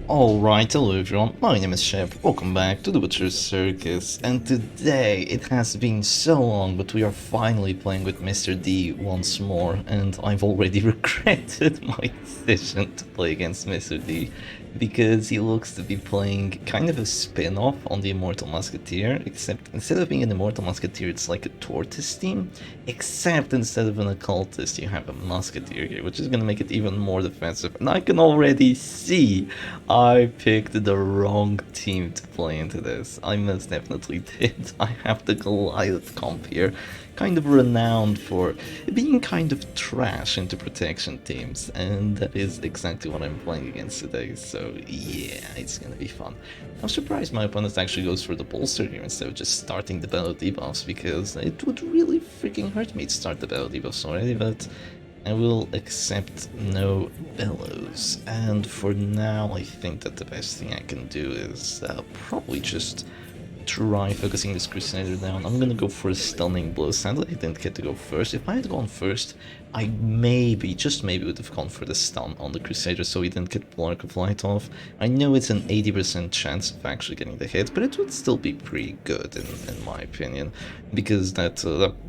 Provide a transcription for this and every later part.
Alright, hello everyone, my name is Chef, welcome back to the Butcher's Circus, and today it has been so long, but we are finally playing with Mr. D once more, and I've already regretted my decision to play against Mr. D, because he looks to be playing kind of a spin-off on the Immortal Musketeer, except instead of being an Immortal Musketeer, it's like a Tortoise team, except instead of an Occultist, you have a Musketeer here, which is going to make it even more defensive, and I can already see I picked the wrong team to play into this. I most definitely did. I have the Goliath comp here, kind of renowned for being kind of trash into protection teams, and that is exactly what I'm playing against today, so yeah, it's gonna be fun. I'm surprised my opponent actually goes for the bolster here instead of just starting the battle debuffs, because it would really freaking hurt me to start the battle debuffs already, but I will accept no bellows, and for now I think that the best thing I can do is probably just try focusing this Crusader down. I'm gonna go for a stunning blow. Sadly I didn't get to go first. If I had gone first, I maybe, just maybe, would have gone for the stun on the Crusader so he didn't get Bulwark of Light off. I know it's an 80% chance of actually getting the hit, but it would still be pretty good in my opinion, because that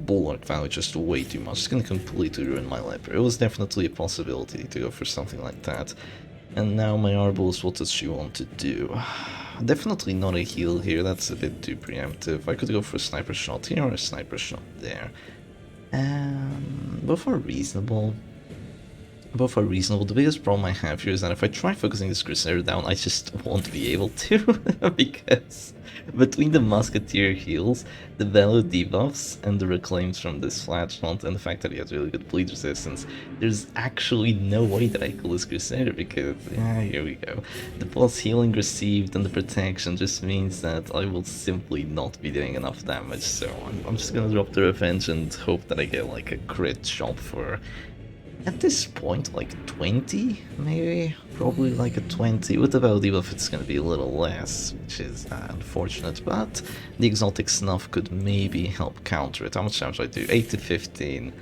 Bulwark value is just way too much. It's gonna completely ruin my leper. It was definitely a possibility to go for something like that. And now my Arbalest, what does she want to do? Definitely not a heal here, that's a bit too preemptive. I could go for a sniper shot here or a sniper shot there. Both are reasonable. Both are reasonable. The biggest problem I have here is that if I try focusing this Crusader down, I just won't be able to, because between the Musketeer heals, the Bellow debuffs, and the reclaims from this Flashmont, and the fact that he has really good bleed resistance, there's actually no way that I kill this Crusader, because, yeah, here we go. The plus healing received and the protection just means that I will simply not be doing enough damage, so I'm just gonna drop the Revenge and hope that I get like a crit shot for, at this point, like 20, maybe? Probably like a 20. With the Battle debuff, it's gonna be a little less, which is unfortunate, but the Exotic Snuff could maybe help counter it. How much damage do I do? 8 to 15.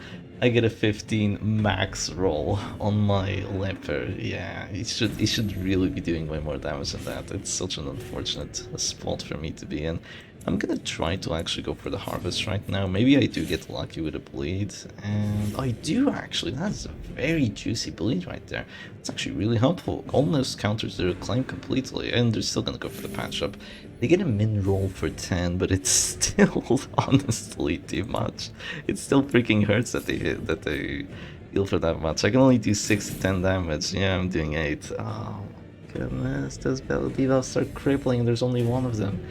I get a 15 max roll on my leper. Yeah, he should really be doing way more damage than that. It's such an unfortunate spot for me to be in. I'm gonna try to actually go for the Harvest right now. Maybe I do get lucky with a bleed, and I do actually. That's a very juicy bleed right there. It's actually really helpful. Almost counters the Reclaim completely, and they're still gonna go for the patch up. They get a min roll for 10, but it's still honestly too much. It still freaking hurts that they heal for that much. I can only do 6 to 10 damage. Yeah, I'm doing 8. Oh my goodness, those Battle debuffs are crippling, and there's only one of them.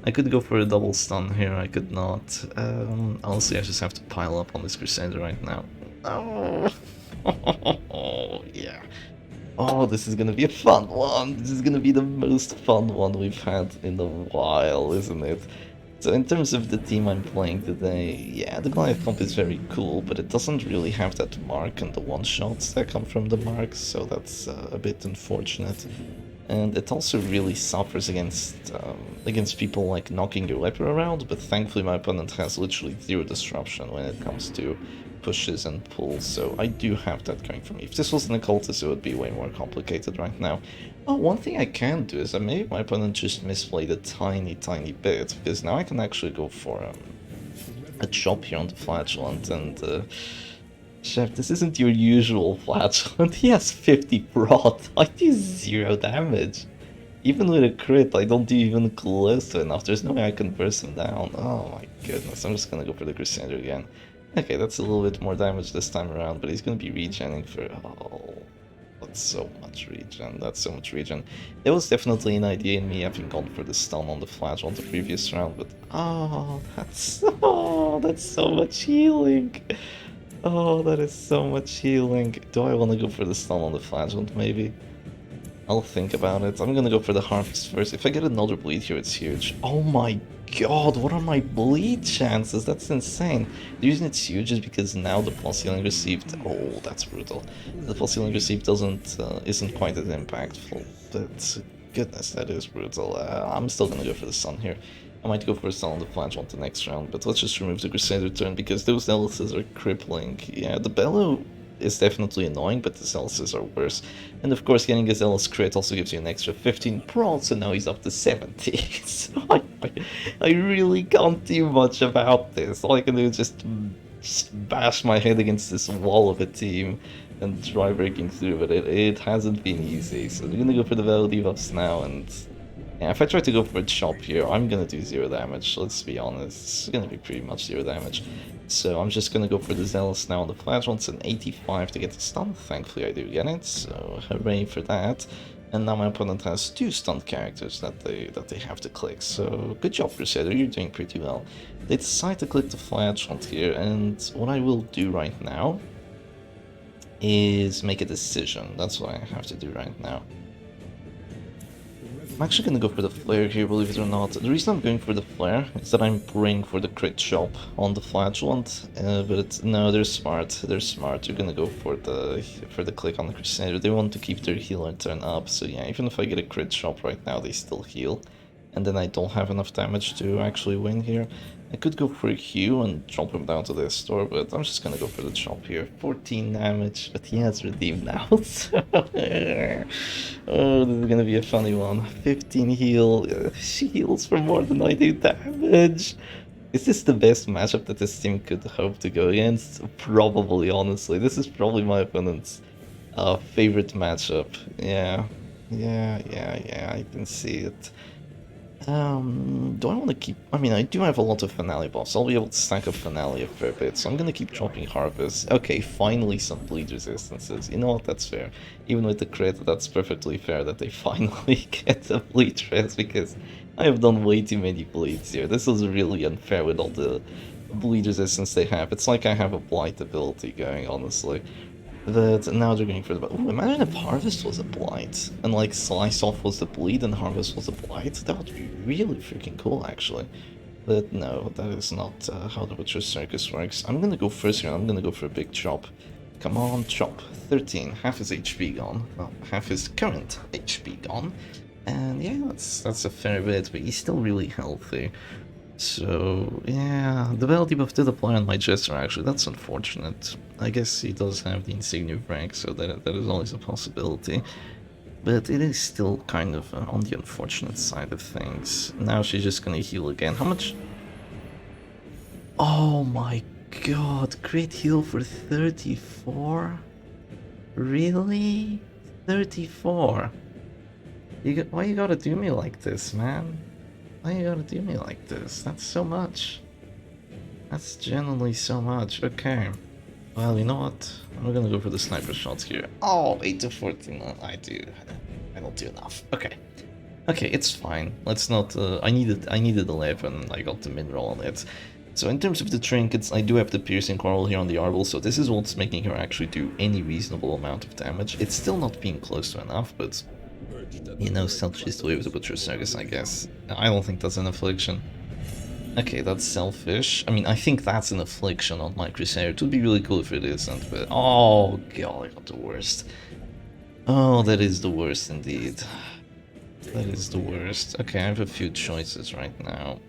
I could go for a double stun here, I could not. Honestly, I just have to pile up on this Crusader right now. Oh, yeah. Oh, this is gonna be a fun one. This is gonna be the most fun one we've had in a while, isn't it? So in terms of the team I'm playing today, yeah, the Goliath comp is very cool, but it doesn't really have that mark and the one-shots that come from the marks, so that's a bit unfortunate. And it also really suffers against people like knocking your leper around, but thankfully my opponent has literally 0 disruption when it comes to pushes and pulls, so I do have that going for me. If this was an occultist, it would be way more complicated right now. Oh, one thing I can do is that maybe my opponent just misplayed a tiny bit, because now I can actually go for a chop here on the flatulent, and Chef, this isn't your usual flatulent. He has 50 prot. I do 0 damage. Even with a crit, I don't do even close to enough. There's no way I can burst him down. Oh my goodness, I'm just gonna go for the Crusader again. Okay, that's a little bit more damage this time around, but he's gonna be regenning for... Oh, that's so much regen. That's so much regen. There was definitely an idea in me having gone for the stun on the flash on the previous round, but... Oh, that's so much healing. Oh, that is so much healing. Do I want to go for the stun on the flagellant, maybe? I'll think about it. I'm gonna go for the harvest first. If I get another bleed here, it's huge. Oh my god, what are my bleed chances? That's insane. The reason it's huge is because now the plus healing received... Oh, that's brutal. The plus healing received isn't quite as impactful. But goodness, that is brutal. I'm still gonna go for the stun here. I might go for a stun on the flagellant the next round, but let's just remove the Crusader turn, because those Ellises are crippling. Yeah, the Bellow is definitely annoying, but the Zealots are worse. And of course, getting a Zealous crit also gives you an extra 15 prawn, so now he's up to 70. So I really can't do much about this. All I can do is just bash my head against this wall of a team and try breaking through, but it hasn't been easy. So we're gonna go for the Veil debuffs now, and yeah, if I try to go for a chop here, I'm gonna do 0 damage, let's be honest. It's gonna be pretty much 0 damage. So I'm just gonna go for the Zealous now on the Flagellants, an 85 to get the stun. Thankfully I do get it, so hooray for that. And now my opponent has 2 stunned characters that they have to click, so good job Crusader, you're doing pretty well. They decide to click the Flagellant here, and what I will do right now is make a decision. That's what I have to do right now. I'm actually going to go for the Flare here, believe it or not. The reason I'm going for the Flare is that I'm praying for the crit chop on the Flagellant, but no, they're smart. They're smart. They're going to go for the click on the Crusader. They want to keep their healer turn up, so yeah, even if I get a crit chop right now, they still heal. And then I don't have enough damage to actually win here. I could go for a Q and drop him down to the store, but I'm just gonna go for the chop here. 14 damage, but he has redeemed now. So oh, this is gonna be a funny one. 15 heal. She heals for more than I do damage. Is this the best matchup that this team could hope to go against? Probably, honestly. This is probably my opponent's favorite matchup. Yeah, I can see it. Do I want to keep... I mean, I do have a lot of Finale buffs. I'll be able to stack up Finale a fair bit, so I'm gonna keep dropping Harvest. Okay, finally some bleed resistances. You know what, that's fair. Even with the crit, that's perfectly fair that they finally get a bleed res, because I have done way too many bleeds here. This is really unfair with all the bleed resistance they have. It's like I have a Blight ability going, honestly. But now they're going for the... Ooh, imagine if Harvest was a Blight, and like Slice Off was the bleed and Harvest was a Blight. That would be really freaking cool, actually. But no, that is not how the Witcher Circus works. I'm gonna go first here, and I'm gonna go for a big chop. Come on, chop. 13, half his HP gone. Well, half his current HP gone. And yeah, that's a fair bit, but he's still really healthy. So, yeah, the Veil debuff did apply on my Jester, actually. That's unfortunate. I guess he does have the Insignia rank, so that is always a possibility. But it is still kind of on the unfortunate side of things. Now she's just gonna heal again. How much? Oh my god, crit heal for 34? Really? 34? Why you gotta do me like this, man? Why you gotta do me like this? That's so much. That's genuinely so much. Okay. Well, you know what? I'm gonna go for the sniper shots here. Oh, 8 to 14. I don't do enough. Okay. Okay, it's fine. Let's not... I needed 11. I got the mineral on it. So in terms of the trinkets, I do have the piercing coral here on the Arbol, so this is what's making her actually do any reasonable amount of damage. It's still not being close to enough, but... You know, selfish the way with the Butcher Circus, I guess. I don't think that's an affliction. Okay, that's selfish. I mean, I think that's an affliction on my Crusader. It would be really cool if it isn't, but... Oh, god, I got the worst. Oh, that is the worst indeed. That is the worst. Okay, I have a few choices right now.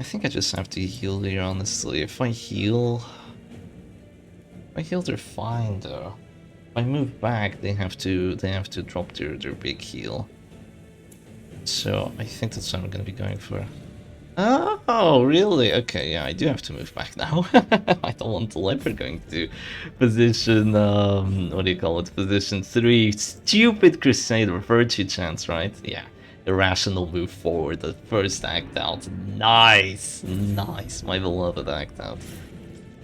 I think I just have to heal here, honestly. If I heal... My heals are fine though. If I move back, they have to drop their big heal. So I think that's what I'm gonna be going for. Oh, really? Okay, yeah, I do have to move back now. I don't want the leopard going to position, what do you call it? Position 3. Stupid Crusader, virtue chance, right? Yeah. Irrational move forward, the first act out. Nice! Nice, my beloved act out.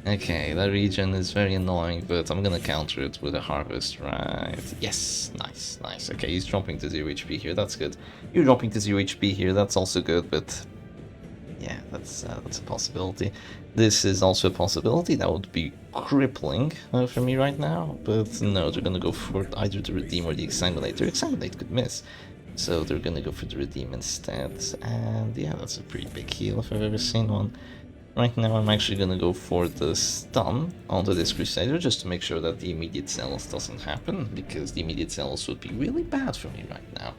Okay, that region is very annoying, but I'm gonna counter it with a harvest, right? Yes, nice, nice. Okay, he's dropping to 0 HP here, that's good. You're dropping to 0 HP here, that's also good, but... Yeah, that's a possibility. This is also a possibility, that would be crippling for me right now, but no, they're gonna go for either the Redeem or the Exsanguinate. The Exsanguinate could miss, so they're gonna go for the Redeem instead, and yeah, that's a pretty big heal if I've ever seen one. Right now I'm actually gonna go for the stun onto this Crusader just to make sure that the immediate zealous doesn't happen, because the immediate zealous would be really bad for me right now.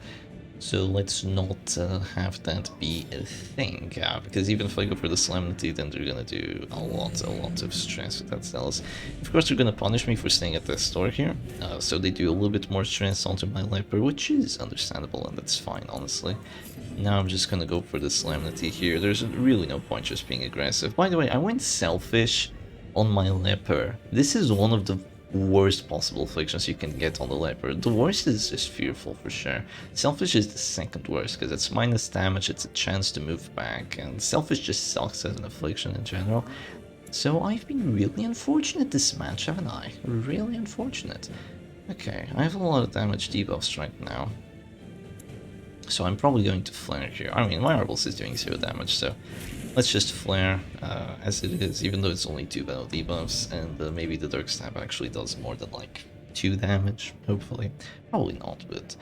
So let's not have that be a thing, because even if I go for the Solemnity, then they're gonna do a lot of stress with that Zealous. Of course, they're gonna punish me for staying at the store here, so they do a little bit more stress onto my Leper, which is understandable, and that's fine, honestly. Now I'm just gonna go for the Solemnity here. There's really no point just being aggressive. By the way, I went Selfish on my Leper. This is one of the worst possible afflictions you can get on the Leper. The worst is just Fearful for sure. Selfish is the second worst because it's minus damage, it's a chance to move back, and Selfish just sucks as an affliction in general. So I've been really unfortunate this match, haven't I? Really unfortunate. Okay, I have a lot of damage debuffs right now. So I'm probably going to flare here. I mean, my Arbals is doing 0 damage, so let's just flare as it is, even though it's only 2 battle debuffs, and maybe the Dark Stab actually does more than like 2 damage, hopefully. Probably not, but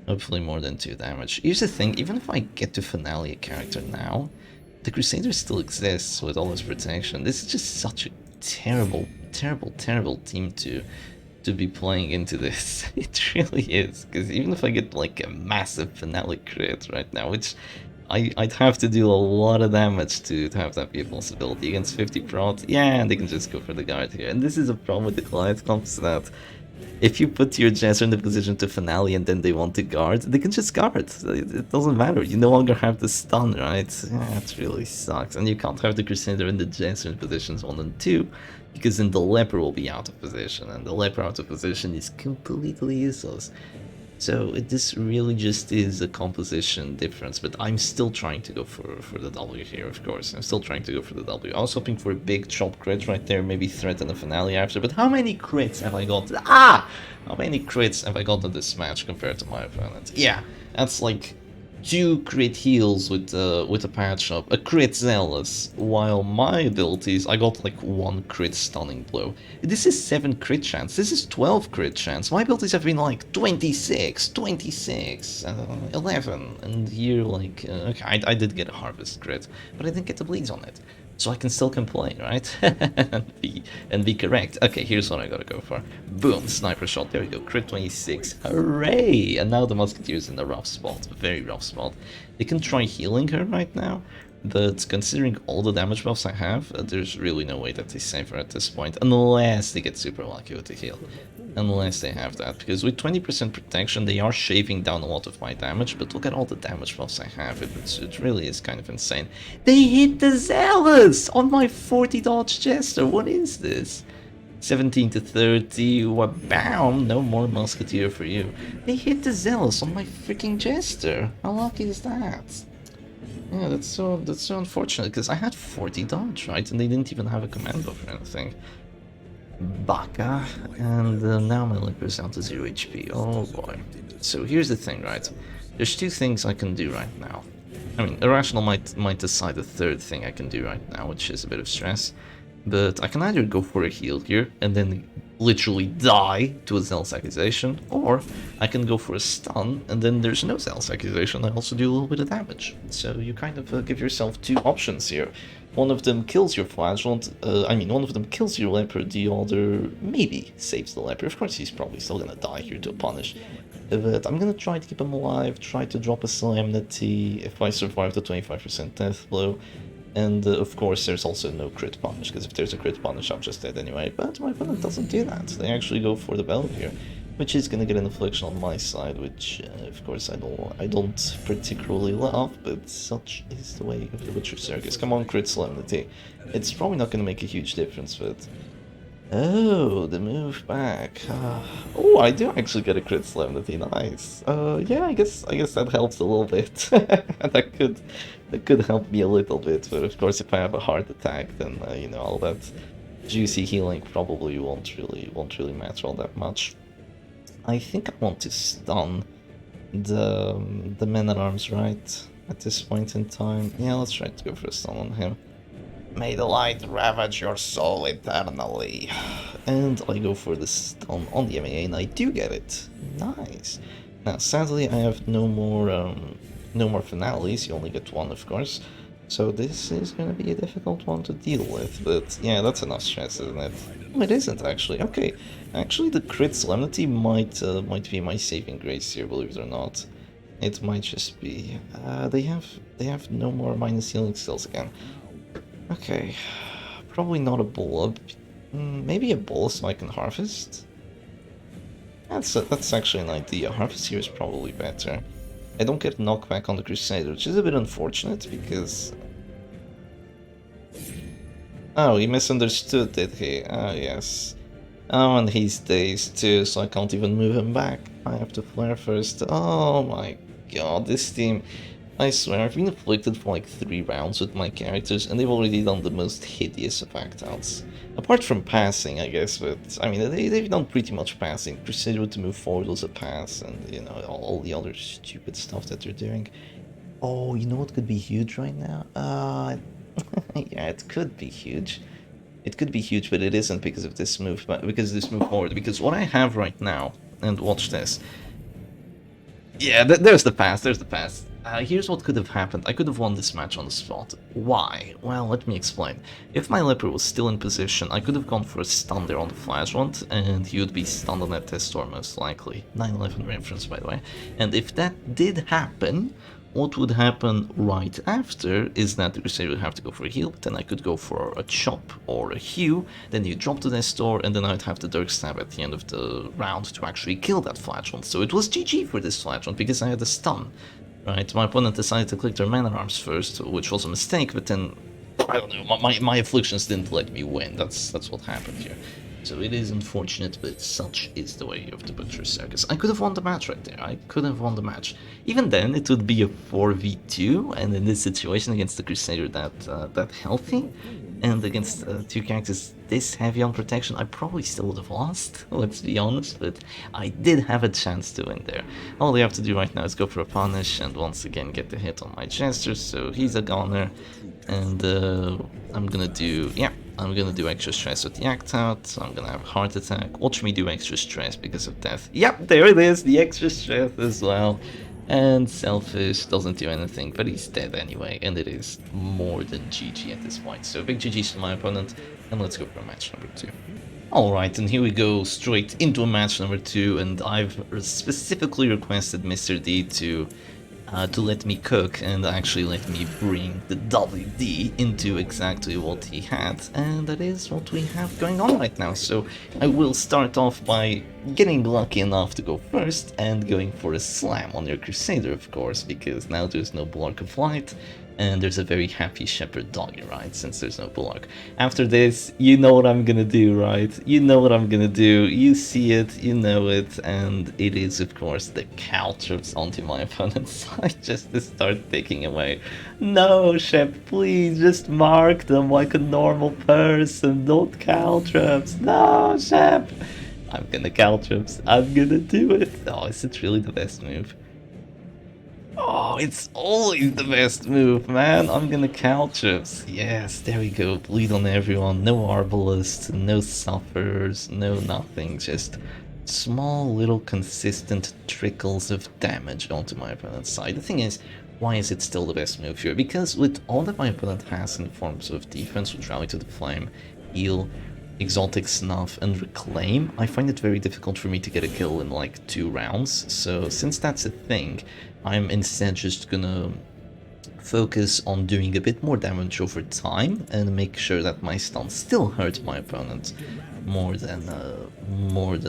hopefully more than 2 damage. Here's the thing, even if I get to finale a character now, the Crusader still exists with all his protection. This is just such a terrible team to be playing into this. It really is, because even if I get like a massive finale crit right now, which I'd have to do a lot of damage to have that be a possibility against 50 prot, yeah, they can just go for the guard here. And this is a problem with the Goliath comps, that if you put your Jester in the position to finale and then they want to guard, they can just guard. It doesn't matter. You no longer have the stun, right? Yeah, it really sucks. And you can't have the Crusader and the Jester in positions 1 and 2, because then the Leper will be out of position, and the Leper out of position is completely useless. So this really just is a composition difference, but I'm still trying to go for the W here, of course. I'm still trying to go for the W. I was hoping for a big chop crit right there, maybe threaten the finale after, but how many crits have I got? How many crits have I got in this match compared to my opponent? Yeah, that's like 2 crit heals with a patch up, a crit Zealous, while my abilities, I got like 1 crit stunning blow. This is 7 crit chance, this is 12 crit chance. My abilities have been like 26, 11, and here like, okay, I did get a harvest crit, but I didn't get the bleeds on it. So I can still complain, right? and be correct. Okay, here's what I gotta go for. Boom, sniper shot, there we go, crit 26, hooray! And now the Musketeer's in a rough spot, a very rough spot. They can try healing her right now, but considering all the damage buffs I have, there's really no way that they save her at this point, unless they get super lucky with the heal. Unless they have that, because with 20% protection they are shaving down a lot of my damage, but look at all the damage buffs I have, it really is kind of insane. They hit the Zealous on my 40 dodge Jester, what is this? 17 to 30, bam, no more Musketeer for you. They hit the Zealous on my freaking Jester, how lucky is that? Yeah, that's so unfortunate, because I had 40 dodge, right, and they didn't even have a command buff or anything. Baka, and now my Leper's down to 0 HP, oh boy. So here's the thing, right, there's 2 things I can do right now. I mean, Irrational might decide a third thing I can do right now, which is a bit of stress, but I can either go for a heal here, and then literally die to a Zealous Accusation, or I can go for a stun, and then there's no Zealous Accusation, I also do a little bit of damage. So you kind of give yourself 2 options here. One of them kills your Flagellant, one of them kills your Leper, the other maybe saves the Leper. Of course he's probably still gonna die here to punish. But I'm gonna try to keep him alive, try to drop a Solemnity if I survive the 25% death blow. And of course there's also no crit punish, because if there's a crit punish I'm just dead anyway, but my opponent doesn't do that. They actually go for the bell here, which is gonna get an affliction on my side, which of course I don't particularly love, but such is the way of the Witcher Circus. Come on, crit Solemnity. It's probably not gonna make a huge difference, but... Oh, the move back. Oh, I do actually get a crit Solemnity, nice. Yeah, I guess that helps a little bit. that could help me a little bit, but of course if I have a heart attack, then you know, all that juicy healing probably won't really matter all that much. I think I want to stun the Man-at-Arms, right? At this point in time. Yeah, let's try to go for a stun on him. May the light ravage your soul eternally. And I go for the stun on the MAA, and I do get it. Nice. Now, sadly, I have no more finales. You only get 1, of course. So this is gonna be a difficult one to deal with. But yeah, that's enough stress, isn't it? No, it isn't actually. Okay, actually, the crit Solemnity might be my saving grace here, believe it or not. It might just be. They have no more minus healing skills again. Okay, probably not a bull. Maybe a bull so I can harvest. That's actually an idea. Harvest here is probably better. I don't get knockback on the Crusader, which is a bit unfortunate because. Oh, he misunderstood, did he? Oh yes. Oh, and he's dazed too, so I can't even move him back. I have to flare first. Oh my god, this team. I swear, I've been afflicted for like 3 rounds with my characters, and they've already done the most hideous of act outs. Apart from passing, I guess, but I mean, they've done pretty much passing. Crusader to move forward was a pass, and you know, all the other stupid stuff that they're doing. Oh, you know what could be huge right now? Yeah, it could be huge. It could be huge, but it isn't because of this move, but because of this move forward. Because what I have right now, and watch this. Yeah, there's the pass, there's the pass. Here's what could have happened. I could have won this match on the spot. Why? Well, let me explain. If my leper was still in position, I could have gone for a stun there on the flash wand, and he would be stunned on that test store most likely. 9/11 reference, by the way. And if that did happen, what would happen right after is that the Crusader would have to go for a heal, but then I could go for a chop or a hew, then you drop to the store, and then I'd have the Dirk Stab at the end of the round to actually kill that flash one. So it was GG for this flash one because I had a stun. Right, my opponent decided to click their Man-at-Arms first, which was a mistake, but then, I don't know, my Afflictions didn't let me win. That's what happened here. So it is unfortunate, but such is the way of the Butcher Circus. I could have won the match right there. I could have won the match. Even then, it would be a 4v2, and in this situation against the Crusader that healthy, and against 2 characters this heavy on protection, I probably still would have lost, let's be honest, but I did have a chance to win there. All they have to do right now is go for a punish, and once again get the hit on my Jester, so he's a goner, and I'm gonna do extra stress with the act out. I'm gonna have a heart attack. Watch me do extra stress because of death. Yep, there it is, the extra stress as well. And Selfish doesn't do anything, but he's dead anyway, and it is more than GG at this point. So big GG's to my opponent, and let's go for match number 2. Alright, and here we go straight into a match number 2, and I've specifically requested Mr. D to let me cook and actually let me bring the WD into exactly what he had, and that is what we have going on right now. So I will start off by getting lucky enough to go first and going for a slam on your Crusader, of course, because now there's no block of light, and there's a very happy shepherd doggy, right, since there's no block. After this, you know what I'm gonna do, right? You know what I'm gonna do, you see it, you know it, and it is, of course, the caltrops onto my opponent's side just to start taking away. No, Shep, please, just mark them like a normal person, don't caltrops. No, Shep! I'm gonna caltrops, I'm gonna do it. Oh, is it really the best move? Oh, it's always the best move, man. I'm gonna caltrops. Yes, there we go. Bleed on everyone. No Arbalest, no Suffers, no nothing. Just small little consistent trickles of damage onto my opponent's side. The thing is, why is it still the best move here? Because with all that my opponent has in forms of defense, which Rally to the Flame, heal, Exotic Snuff, and Reclaim, I find it very difficult for me to get a kill in like 2 rounds. So since that's a thing, I'm instead just gonna focus on doing a bit more damage over time and make sure that my stuns still hurt my opponent more than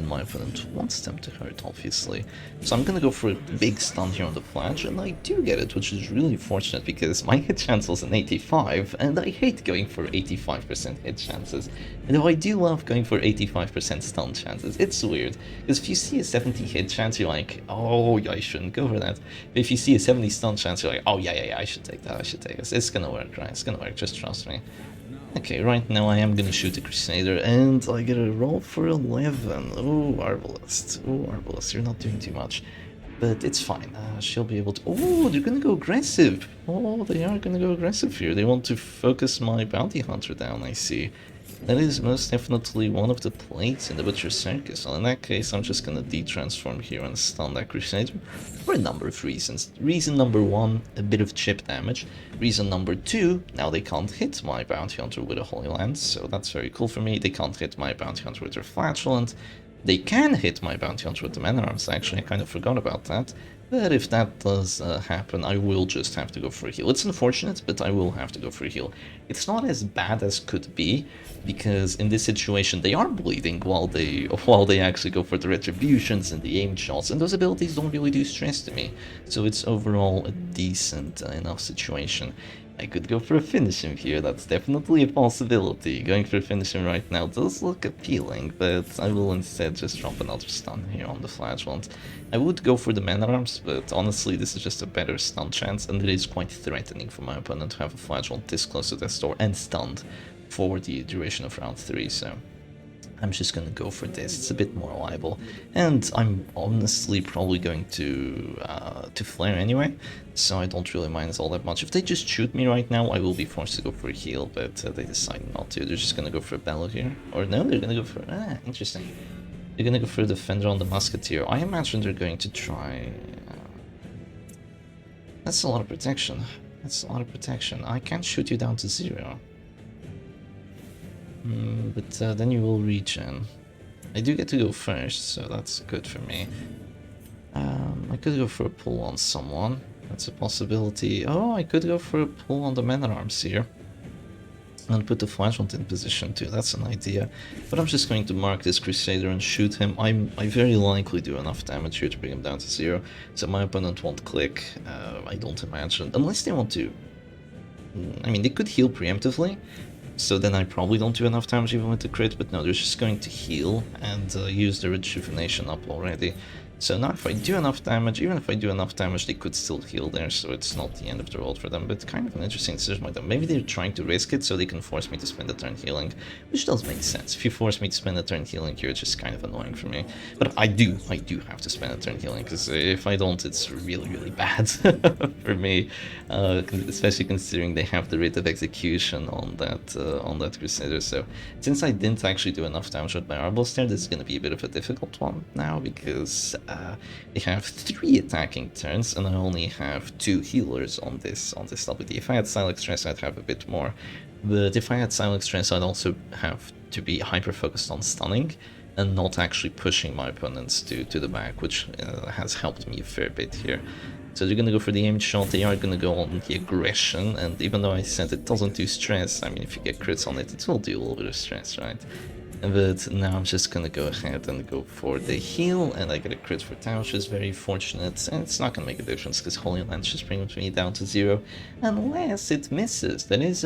my opponent wants them to hurt, obviously. So I'm gonna go for a big stun here on the flash, and I do get it, which is really fortunate because my hit chance was an 85, and I hate going for 85% hit chances. And though I do love going for 85% stun chances, it's weird, because if you see a 70 hit chance, you're like, oh, I shouldn't go for that. But if you see a 70 stun chance, you're like, oh yeah, I should take that, I should take this. It's gonna work, right? It's gonna work, just trust me. Okay, right now I am gonna shoot the Crusader, and I get a roll for 11. Oh, Arbalest. Oh, Arbalest, you're not doing too much. But it's fine, she'll be able to... Oh, they're gonna go aggressive! Oh, they are gonna go aggressive here. They want to focus my Bounty Hunter down, I see. That is most definitely one of the plates in the Butcher Circus. Well, in that case, I'm just gonna de-transform here and stun that Crusader for a number of reasons. Reason number 1, a bit of chip damage. Reason number 2, now they can't hit my Bounty Hunter with a Holy Lance, so that's very cool for me. They can't hit my Bounty Hunter with their Flatulent. They can hit my Bounty Hunter with the Man-at-Arms, actually, I kind of forgot about that. But if that does happen, I will just have to go for a heal. It's unfortunate, but I will have to go for a heal. It's not as bad as could be, because in this situation they are bleeding while they actually go for the retributions and the aim shots, and those abilities don't really do stress to me. So it's overall a decent enough situation. I could go for a finish him here, that's definitely a possibility. Going for a finish him right now does look appealing, but I will instead just drop another stun here on the flagellant. I would go for the Man-at-Arms, but honestly this is just a better stun chance, and it is quite threatening for my opponent to have a flagellant this close to death's door and stunned for the duration of round 3, so I'm just gonna go for this. It's a bit more reliable, and I'm honestly probably going to flare anyway, so I don't really mind it all that much. If they just shoot me right now, I will be forced to go for a heal, but they decide not to. They're just gonna go for a bellow here, or no, they're gonna go for interesting. They're gonna go for a defender on the musketeer. I imagine they're going to try. That's a lot of protection. That's a lot of protection. I can't shoot you down to 0. But then you will regen. I do get to go first, so that's good for me. I could go for a pull on someone. That's a possibility. Oh, I could go for a pull on the Man-at-Arms here. And put the flagellant in position too, that's an idea. But I'm just going to mark this Crusader and shoot him. I very likely do enough damage here to bring him down to 0. So my opponent won't click, I don't imagine. Unless they want to... I mean, they could heal preemptively. So then I probably don't do enough damage even with the crit, but no, they're just going to heal and use the rejuvenation up already. So now if I do enough damage, even if I do enough damage, they could still heal there, so it's not the end of the world for them, but kind of an interesting decision by them. Maybe they're trying to risk it so they can force me to spend a turn healing, which does make sense. If you force me to spend a turn healing here, it's just kind of annoying for me. But I do have to spend a turn healing, because if I don't, it's really, really bad for me, especially considering they have the rate of execution on that Crusader. So since I didn't actually do enough damage with my Arbos there, this is going to be a bit of a difficult one now, because they have 3 attacking turns, and I only have 2 healers on this WD. If I had Silent Stress, I'd have a bit more, but if I had Silent Stress, I'd also have to be hyper-focused on stunning, and not actually pushing my opponents to the back, which has helped me a fair bit here. So they're gonna go for the aim shot, they are gonna go on the aggression, and even though I said it doesn't do stress, I mean, if you get crits on it, it will do a little bit of stress, right? But now I'm just gonna go ahead and go for the heal, and I get a crit for town, which is very fortunate, and it's not gonna make a difference because Holy Lance just brings me down to 0, unless it misses. There is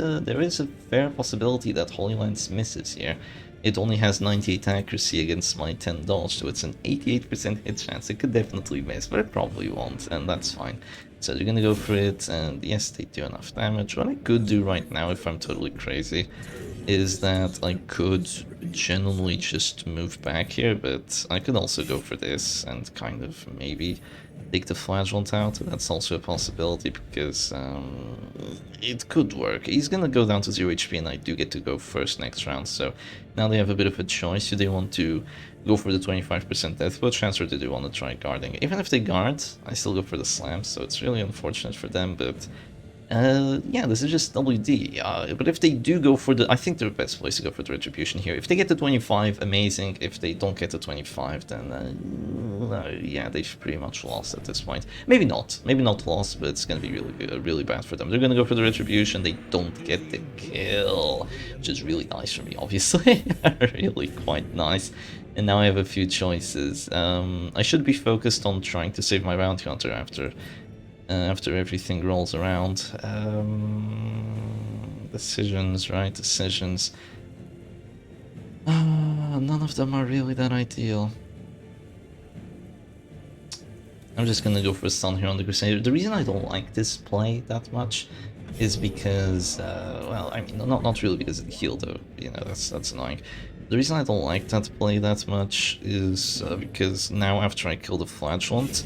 a fair possibility that Holy Lance misses here. It only has 98 accuracy against my 10 dodge, so it's an 88% hit chance. It could definitely miss, but it probably won't, and that's fine. So they're gonna go for it, and yes, they do enough damage. What I could do right now, if I'm totally crazy, is that I could genuinely just move back here, but I could also go for this and kind of maybe take the flagellant out. That's also a possibility, because it could work. He's gonna go down to 0 HP, and I do get to go first next round, so now they have a bit of a choice. Do they want to go for the 25% death blow chance, or do they want to try guarding? Even if they guard, I still go for the slam, so it's really unfortunate for them, but yeah, this is just WD, but if they do go for the... I think the best place to go for the retribution here. If they get to 25, amazing. If they don't get to 25, then yeah, they've pretty much lost at this point. Maybe not lost, but it's gonna be really good, really bad for them. They're gonna go for the retribution, they don't get the kill, which is really nice for me, obviously. Really quite nice. And now I have a few choices. I should be focused on trying to save my bounty hunter after everything rolls around. Decisions, right? Decisions. None of them are really that ideal. I'm just gonna go for a stun here on the Crusader. The reason I don't like this play that much is because, well, I mean, not really because of the heal, though, you know, that's annoying. The reason I don't like that play that much is because now after I kill the Flagellant,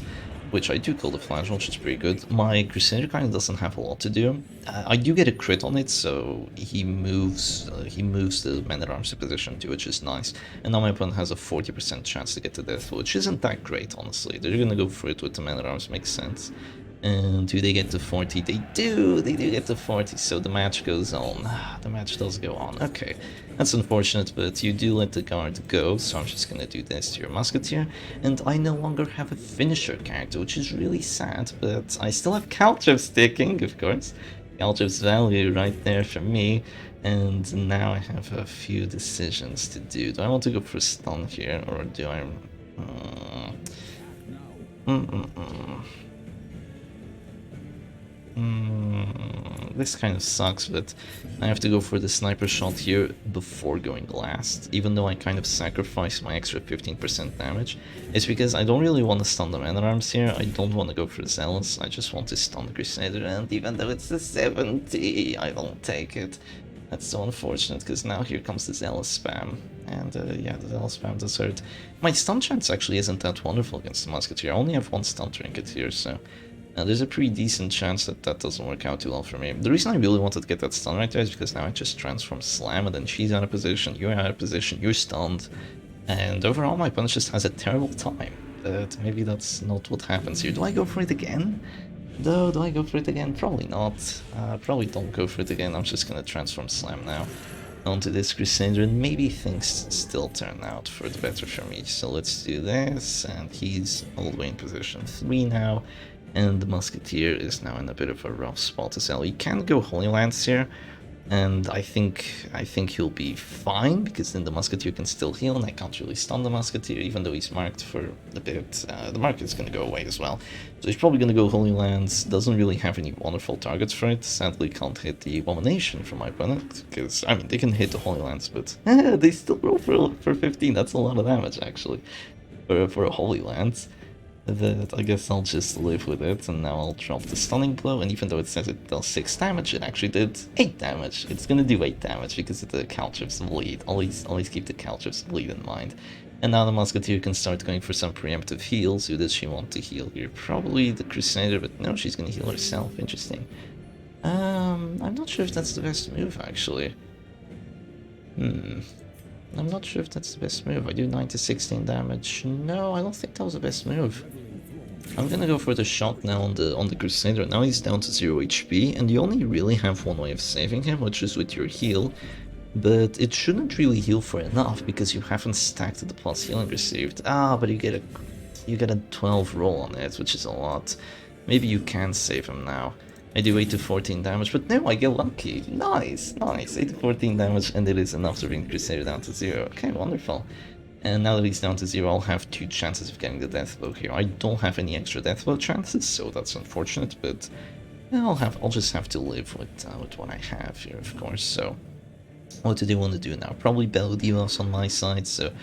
which I do kill the Flagellant, which is pretty good, my Crusader kind of doesn't have a lot to do. I do get a crit on it, so he moves the Man-at-Arms to position too, which is nice. And now my opponent has a 40% chance to get to death, which isn't that great, honestly. They're gonna go for it with the Man-at-Arms, makes sense. And do they get to 40? They do get to 40, so the match goes on. The match does go on. Okay, That's unfortunate, but you do let the guard go, so I'm just gonna do this to your Musketeer, and I no longer have a finisher character, which is really sad, but I still have Caltrips sticking, of course. Caltrips value right there for me, and now I have a few decisions to do. Do I want to go for stun here, or do I... This kind of sucks, but I have to go for the sniper shot here before going last, even though I kind of sacrifice my extra 15% damage. It's because I don't really want to stun the Man-at-Arms here, I don't want to go for the Zealous, I just want to stun the Crusader, and even though it's a 70, I don't take it. That's so unfortunate, because now here comes the Zealous spam, and yeah, the Zealous spam does hurt. My stun chance actually isn't that wonderful against the Musketeer, I only have one stun trinket here, so... there's a pretty decent chance that that doesn't work out too well for me. The reason I really wanted to get that stun right there is because now I just transform Slam, and then she's out of position, you're out of position, you're stunned, and overall my opponent just has a terrible time. But maybe that's not what happens here. Do I go for it again? Though, do I go for it again? Probably not. Probably don't go for it again, I'm just gonna transform Slam now onto this Crusader, and maybe things still turn out for the better for me. So let's do this, and he's all the way in position 3 now. And the Musketeer is now in a bit of a rough spot to sell. He can go Holy Lance here, and I think he'll be fine, because then the Musketeer can still heal, and I can't really stun the Musketeer, even though he's marked for a bit. The mark is going to go away as well. So he's probably going to go Holy Lance, doesn't really have any wonderful targets for it. Sadly can't hit the Abomination from my opponent, because, I mean, they can hit the Holy Lance, but they still roll for 15, that's a lot of damage, actually, for a Holy Lance. That I guess I'll just live with it, and now I'll drop the stunning blow, and even though it says it does 6 damage, it actually did 8 damage. It's gonna do 8 damage because of the Caltrips bleed. Always keep the Caltrips bleed in mind. And now the Musketeer can start going for some preemptive heals. Who does she want to heal here? Probably the Crusader, but no, she's gonna heal herself. Interesting. I'm not sure if that's the best move, actually. I'm not sure if that's the best move. I do 9 to 16 damage. No, I don't think that was the best move. I'm gonna go for the shot now on the Crusader. Now he's down to 0 HP, and you only really have one way of saving him, which is with your heal. But it shouldn't really heal for enough, because you haven't stacked the plus healing received. Ah, but you get a 12 roll on it, which is a lot. Maybe you can save him now. I do 8 to 14 damage, but no, I get lucky. Nice, nice. 8 to 14 damage, and it is enough to bring Crusader down to 0. Okay, wonderful. And now that he's down to 0, I'll have 2 chances of getting the death blow here. I don't have any extra death blow chances, so that's unfortunate, but I'll just have to live with what I have here, of course. So, what do they want to do now? Probably Bellow debuffs on my side, so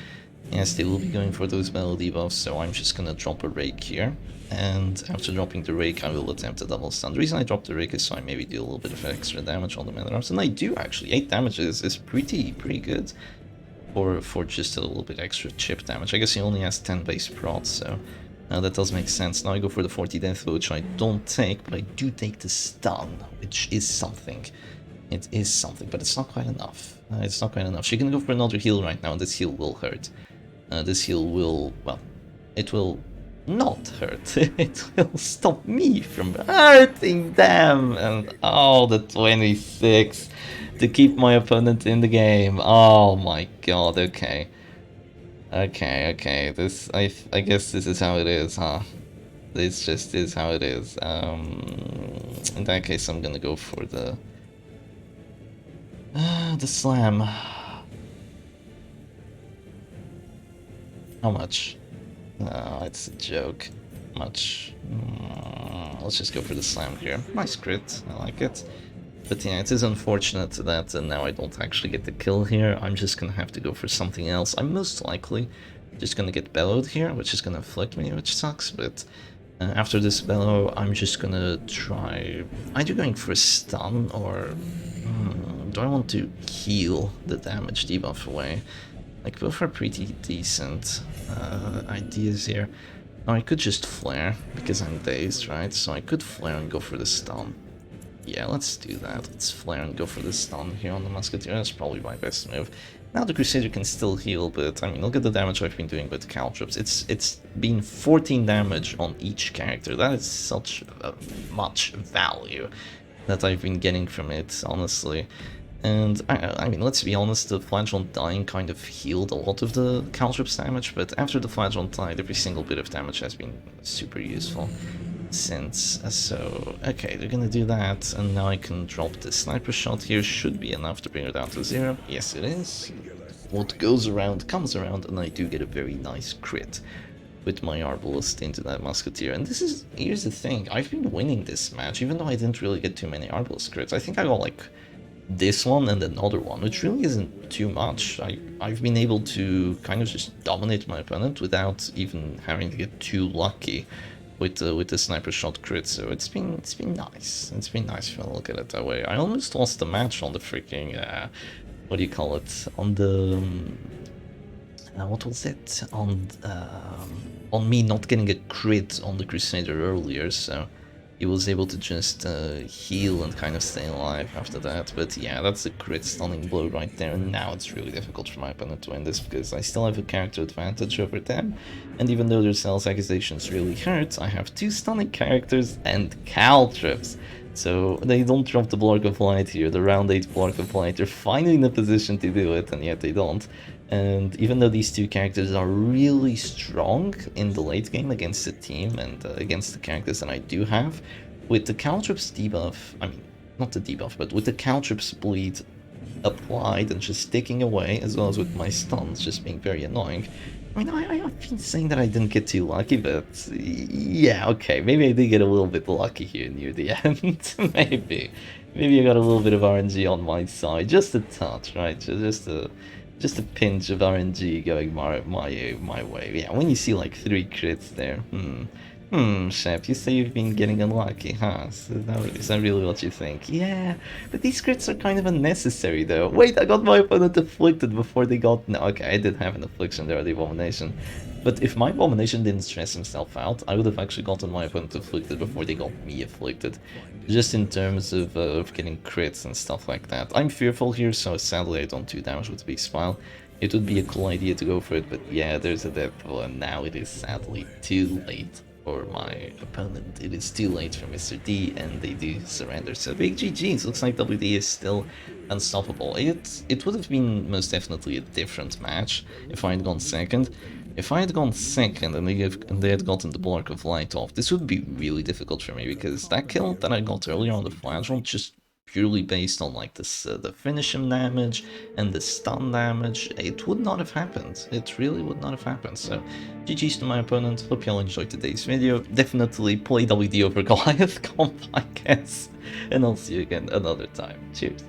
yes, they will be going for those Bellow debuffs, so I'm just gonna drop a Rake here. And after dropping the Rake, I will attempt a double stun. The reason I dropped the Rake is so I maybe do a little bit of extra damage on the Man-at-Arms, and I do actually. 8 damage is pretty good for just a little bit extra chip damage. I guess he only has 10 base prods, so that does make sense. Now I go for the 40 death blow, which I don't take, but I do take the stun, which is something. It is something, but it's not quite enough. It's not quite enough. She can go for another heal right now, and this heal will hurt. This heal will, well, it will not hurt. It will stop me from hurting them. And oh, the 26 to keep my opponent in the game. Oh my god. Okay. Okay. This I guess this is how it is, huh? This just is how it is. In that case, I'm gonna go for the slam. How much? It's a joke. Much. Let's just go for the slam here. Nice crit, I like it. But yeah, it is unfortunate that now I don't actually get the kill here. I'm just gonna have to go for something else. I'm most likely just gonna get bellowed here, which is gonna afflict me, which sucks, but after this bellow, I'm just gonna try either going for a stun or do I want to heal the damage debuff away? Like, both are pretty decent ideas here. Now I could just flare, because I'm dazed, right? So I could flare and go for the stun. Yeah, let's do that. Let's flare and go for the stun here on the Musketeer. That's probably my best move. Now the Crusader can still heal, but I mean, look at the damage I've been doing with Caltrips. It's been 14 damage on each character. That is such much value that I've been getting from it, honestly. And I mean, let's be honest, the Flagellant dying kind of healed a lot of the Caltrips damage, but after the Flagellant died, every single bit of damage has been super useful since. So, okay, they're gonna do that, and now I can drop the sniper shot here. Should be enough to bring her down to 0. Yes, it is. What goes around comes around, and I do get a very nice crit with my Arbalest into that Musketeer. And this is, here's the thing, I've been winning this match, even though I didn't really get too many Arbalest crits. I think I got like this one and another one, which really isn't too much. I've been able to kind of just dominate my opponent without even having to get too lucky with the sniper shot crit. So it's been nice. It's been nice if you look at it that way. I almost lost the match on the freaking what do you call it? On the what was it? On me not getting a crit on the Crusader earlier, so he was able to just heal and kind of stay alive after that. But yeah, that's a crit stunning blow right there, and now it's really difficult for my opponent to win this because I still have a character advantage over them, and even though their Cell's accusations really hurt, I have 2 stunning characters and Caltrips. So they don't drop the Block of Light here, the round 8 Block of Light. They're finally in a position to do it, and yet they don't. And even though these 2 characters are really strong in the late game against the team and against the characters that I do have, with the Caltrips debuff, I mean, not the debuff, but with the Caltrips bleed applied and just sticking away, as well as with my stuns just being very annoying, I mean, I've been saying that I didn't get too lucky, but yeah, okay, maybe I did get a little bit lucky here near the end. Maybe I got a little bit of RNG on my side, just a touch, right? Just a pinch of RNG going my way. Yeah, when you see like 3 crits there, Shep, you say you've been getting unlucky, huh? Is that really what you think? Yeah, but these crits are kind of unnecessary though. Wait, I got my opponent afflicted before they got... No, okay, I did have an affliction there, the Abomination. But if my Abomination didn't stress himself out, I would have actually gotten my opponent afflicted before they got me afflicted. Just in terms of getting crits and stuff like that. I'm fearful here, so sadly I don't do damage with Big Smile. It would be a cool idea to go for it, but yeah, there's a death blow, and now it is sadly too late for my opponent. It is too late for Mr. D, and they do surrender. So big GG's. Looks like WD is still unstoppable. It would have been most definitely a different match if I had gone second. If I had gone second and they had gotten the Block of Light off, this would be really difficult for me, because that kill that I got earlier on the Flagellant just purely based on like this, the finish him damage and the stun damage, it would not have happened. It really would not have happened. So GG's to my opponent. Hope you all enjoyed today's video. Definitely play WD over Goliath comp, I guess. And I'll see you again another time. Cheers.